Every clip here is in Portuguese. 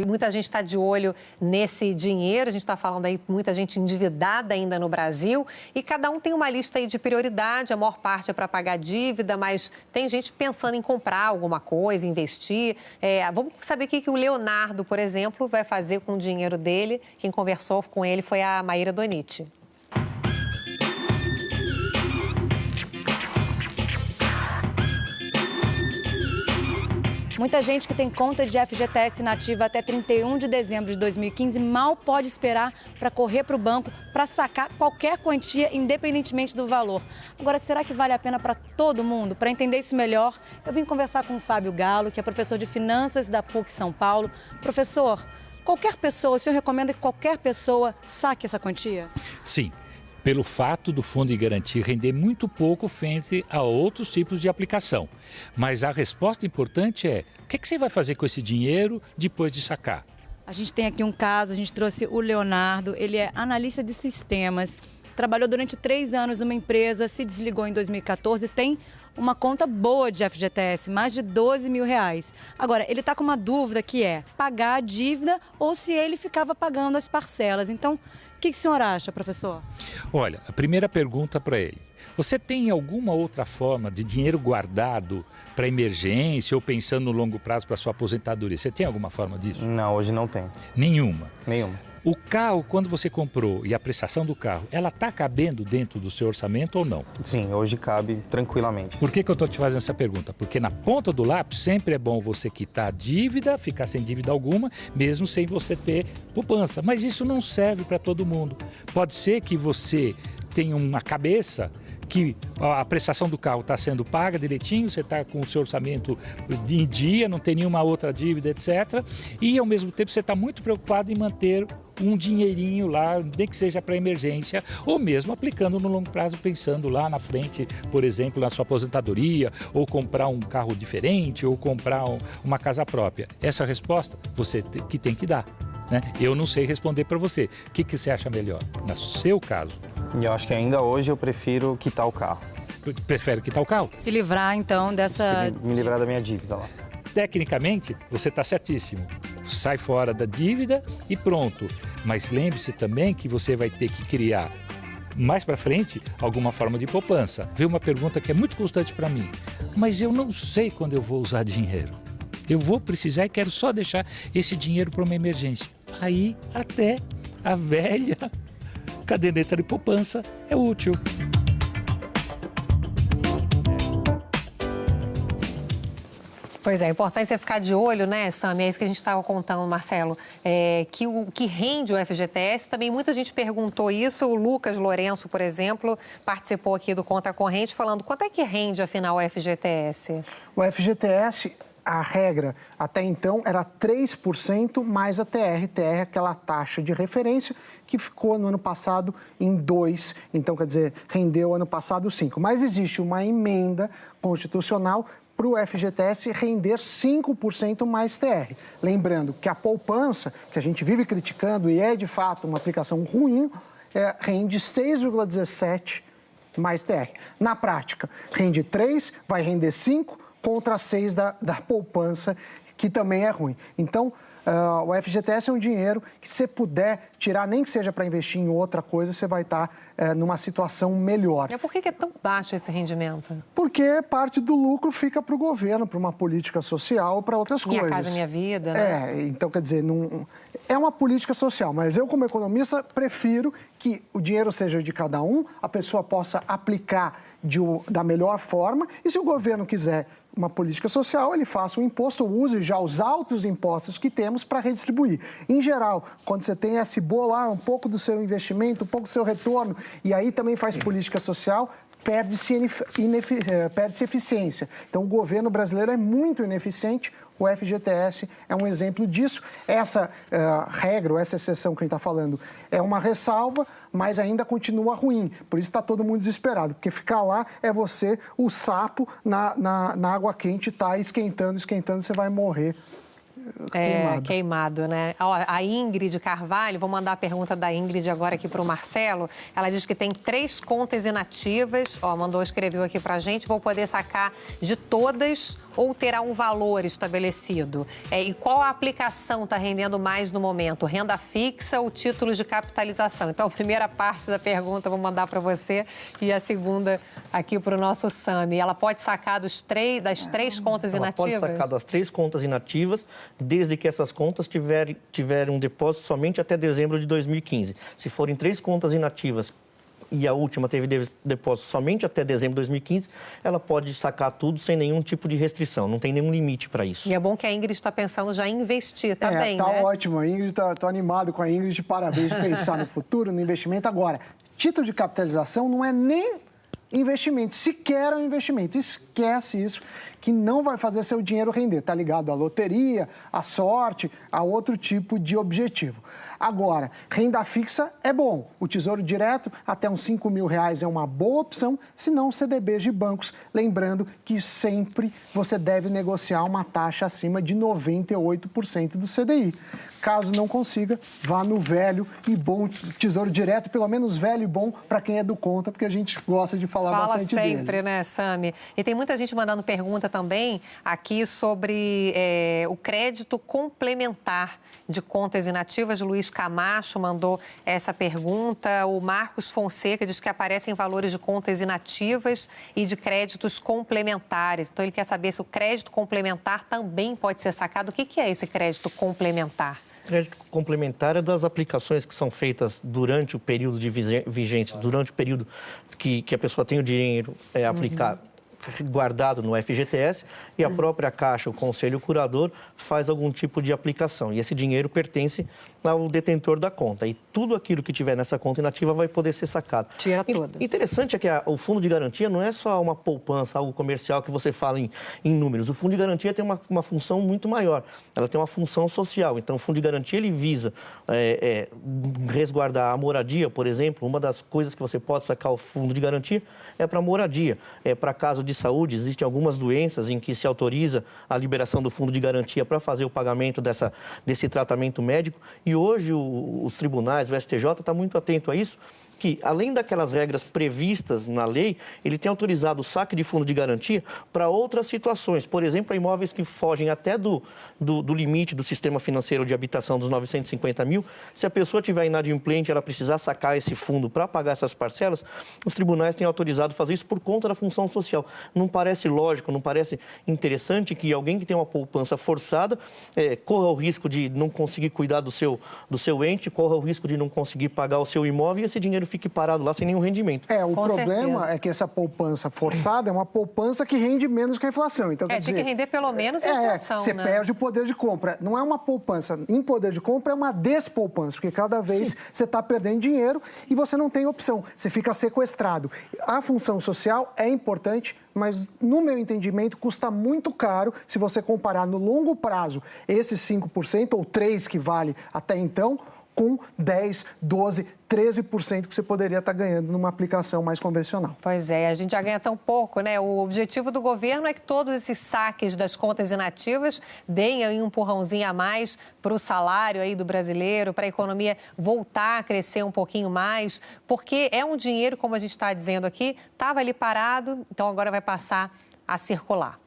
Muita gente está de olho nesse dinheiro, a gente está falando aí muita gente endividada ainda no Brasil e cada um tem uma lista aí de prioridade, a maior parte é para pagar dívida, mas tem gente pensando em comprar alguma coisa, investir. Vamos saber o que o Leonardo, por exemplo, vai fazer com o dinheiro dele. Quem conversou com ele foi a Maíra Doniti. Muita gente que tem conta de FGTS nativa até 31 de dezembro de 2015 mal pode esperar para correr para o banco para sacar qualquer quantia, independentemente do valor. Agora, será que vale a pena para todo mundo? Para entender isso melhor, eu vim conversar com o Fábio Galo, que é professor de Finanças da PUC São Paulo. Professor, qualquer pessoa, o senhor recomenda que qualquer pessoa saque essa quantia? Sim. Pelo fato do Fundo de Garantia render muito pouco frente a outros tipos de aplicação. Mas a resposta importante é, o que você vai fazer com esse dinheiro depois de sacar? A gente tem aqui um caso, a gente trouxe o Leonardo, ele é analista de sistemas, trabalhou durante 3 anos numa empresa, se desligou em 2014, tem uma conta boa de FGTS, mais de R$12 mil. Agora, ele está com uma dúvida que é pagar a dívida ou se ele ficava pagando as parcelas. Então, o que o senhor acha, professor? Olha, a primeira pergunta para ele. Você tem alguma outra forma de dinheiro guardado para emergência ou pensando no longo prazo para sua aposentadoria? Você tem alguma forma disso? Não, hoje não tem. Nenhuma? Nenhuma. O carro, quando você comprou e a prestação do carro, ela está cabendo dentro do seu orçamento ou não? Sim, hoje cabe tranquilamente. Por que eu estou te fazendo essa pergunta? Porque na ponta do lápis sempre é bom você quitar a dívida, ficar sem dívida alguma, mesmo sem você ter poupança. Mas isso não serve para todo mundo. Pode ser que você tenha uma cabeça que a prestação do carro está sendo paga direitinho, você está com o seu orçamento em dia, não tem nenhuma outra dívida, etc. E, ao mesmo tempo, você está muito preocupado em manter um dinheirinho lá, nem que seja para emergência, ou mesmo aplicando no longo prazo, pensando lá na frente, por exemplo, na sua aposentadoria, ou comprar um carro diferente, ou comprar uma casa própria. Essa resposta você que tem que dar, né? Eu não sei responder para você. O que você acha melhor, no seu caso? E eu acho que ainda hoje eu prefiro quitar o carro. Prefere quitar o carro? Se livrar, então, dessa... Me livrar da minha dívida lá. Tecnicamente, você está certíssimo. Sai fora da dívida e pronto. Mas lembre-se também que você vai ter que criar, mais para frente, alguma forma de poupança. Veio uma pergunta que é muito constante para mim. Mas eu não sei quando eu vou usar dinheiro. Eu vou precisar e quero só deixar esse dinheiro para uma emergência. Aí, até a velha caderneta de poupança é útil. Pois é, importante você ficar de olho, né, Sami? É isso que a gente estava contando, Marcelo, que o que rende o FGTS, também muita gente perguntou isso, o Lucas Lourenço, por exemplo, participou aqui do Conta Corrente falando quanto é que rende, afinal, o FGTS? O FGTS, a regra até então era 3% mais a TR. TR é aquela taxa de referência que ficou no ano passado em 2%, então quer dizer, rendeu ano passado 5%. Mas existe uma emenda constitucional para o FGTS render 5% mais TR. Lembrando que a poupança, que a gente vive criticando e é de fato uma aplicação ruim, rende 6,17% mais TR. Na prática, rende 3%, vai render 5% contra 6% da poupança, que também é ruim. Então, o FGTS é um dinheiro que, se puder tirar, nem que seja para investir em outra coisa, você vai estar numa situação melhor. E por que é tão baixo esse rendimento? Porque parte do lucro fica para o governo, para uma política social, para outras coisas. Minha Casa Minha Vida, né? Então, quer dizer, não, é uma política social, mas eu, como economista, prefiro que o dinheiro seja de cada um, a pessoa possa aplicar da melhor forma, e se o governo quiser uma política social, ele faça o imposto, use já os altos impostos que temos para redistribuir. Em geral, quando você tem esse bolar um pouco do seu investimento, um pouco do seu retorno, e aí também faz política social, perde-se eficiência. Então, o governo brasileiro é muito ineficiente, o FGTS é um exemplo disso. Essa regra, ou essa exceção que a gente está falando, é uma ressalva, mas ainda continua ruim. Por isso está todo mundo desesperado, porque ficar lá é você, o sapo, na água quente, está esquentando, você vai morrer queimado, né? Ó, a Ingrid Carvalho, vou mandar a pergunta da Ingrid agora aqui para o Marcelo. Ela diz que tem 3 contas inativas, escreveu aqui para a gente, vou poder sacar de todas ou terá um valor estabelecido? E qual a aplicação está rendendo mais no momento? Renda fixa ou títulos de capitalização? Então, a primeira parte da pergunta eu vou mandar para você e a segunda aqui para o nosso Sami. Ela pode sacar das 3 contas inativas? Ela pode sacar das 3 contas inativas, desde que essas contas tiverem um depósito somente até dezembro de 2015. Se forem 3 contas inativas e a última teve depósito somente até dezembro de 2015, ela pode sacar tudo sem nenhum tipo de restrição, não tem nenhum limite para isso. E é bom que a Ingrid está pensando já em investir também, tá né? Ótimo, a Ingrid, tô animado com a Ingrid, parabéns de pensar no futuro, no investimento. Agora, título de capitalização não é nem investimento, sequer é um investimento, esquece isso, que não vai fazer seu dinheiro render, tá ligado à loteria, à sorte, a outro tipo de objetivo. Agora, renda fixa é bom. O Tesouro Direto, até uns R$5.000 é uma boa opção, se não CDBs de bancos. Lembrando que sempre você deve negociar uma taxa acima de 98% do CDI. Caso não consiga, vá no velho e bom Tesouro Direto, pelo menos velho e bom para quem é do conta, porque a gente gosta de falar bastante dele. Fala sempre, né, Sami? E tem muita gente mandando pergunta também aqui sobre o crédito complementar de contas inativas. Luiz Camacho mandou essa pergunta. O Marcos Fonseca diz que aparecem valores de contas inativas e de créditos complementares. Então, ele quer saber se o crédito complementar também pode ser sacado. O que é esse crédito complementar? Crédito complementar é das aplicações que são feitas durante o período de vigência, durante o período que a pessoa tem o dinheiro aplicado. Guardado no FGTS e a própria Caixa, o Conselho Curador, faz algum tipo de aplicação. E esse dinheiro pertence ao detentor da conta. E tudo aquilo que tiver nessa conta inativa vai poder ser sacado. Tira tudo. Interessante é que o Fundo de Garantia não é só uma poupança, algo comercial que você fala em números. O Fundo de Garantia tem uma função muito maior. Ela tem uma função social. Então, o Fundo de Garantia, ele visa resguardar a moradia, por exemplo. Uma das coisas que você pode sacar o Fundo de Garantia é para moradia. Para caso de saúde, existem algumas doenças em que se autoriza a liberação do Fundo de Garantia para fazer o pagamento desse tratamento médico. E hoje os tribunais, o STJ, está muito atento a isso, que, além daquelas regras previstas na lei, ele tem autorizado o saque de fundo de garantia para outras situações. Por exemplo, para imóveis que fogem até do limite do sistema financeiro de habitação dos 950 mil. Se a pessoa tiver inadimplente, ela precisar sacar esse fundo para pagar essas parcelas, os tribunais têm autorizado fazer isso por conta da função social. Não parece lógico, não parece interessante que alguém que tem uma poupança forçada corra o risco de não conseguir cuidar do seu ente, corra o risco de não conseguir pagar o seu imóvel e esse dinheiro fique parado lá sem nenhum rendimento. O problema é que essa poupança forçada é uma poupança que rende menos que a inflação. Então, quer dizer, tem que render pelo menos a inflação, você perde o poder de compra. Não é uma poupança em poder de compra, é uma despoupança, porque cada vez você está perdendo dinheiro e você não tem opção, você fica sequestrado. A função social é importante, mas, no meu entendimento, custa muito caro se você comparar no longo prazo esses 5% ou 3% que vale até então, com 10%, 12%, 13% que você poderia estar ganhando numa aplicação mais convencional. Pois é, a gente já ganha tão pouco, né? O objetivo do governo é que todos esses saques das contas inativas deem aí um empurrãozinho a mais para o salário aí do brasileiro, para a economia voltar a crescer um pouquinho mais, porque é um dinheiro, como a gente está dizendo aqui, estava ali parado, então agora vai passar a circular.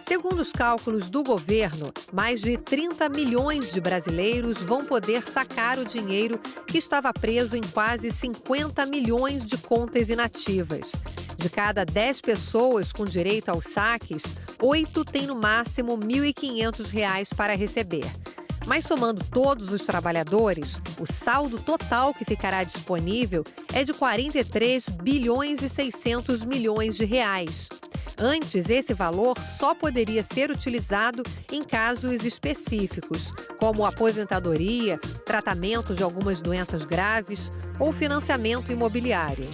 Segundo os cálculos do governo, mais de 30 milhões de brasileiros vão poder sacar o dinheiro que estava preso em quase 50 milhões de contas inativas. De cada 10 pessoas com direito aos saques, 8 têm no máximo R$ 1.500 para receber. Mas somando todos os trabalhadores, o saldo total que ficará disponível é de 43 bilhões e 600 milhões de reais. Antes, esse valor só poderia ser utilizado em casos específicos, como aposentadoria, tratamento de algumas doenças graves ou financiamento imobiliário.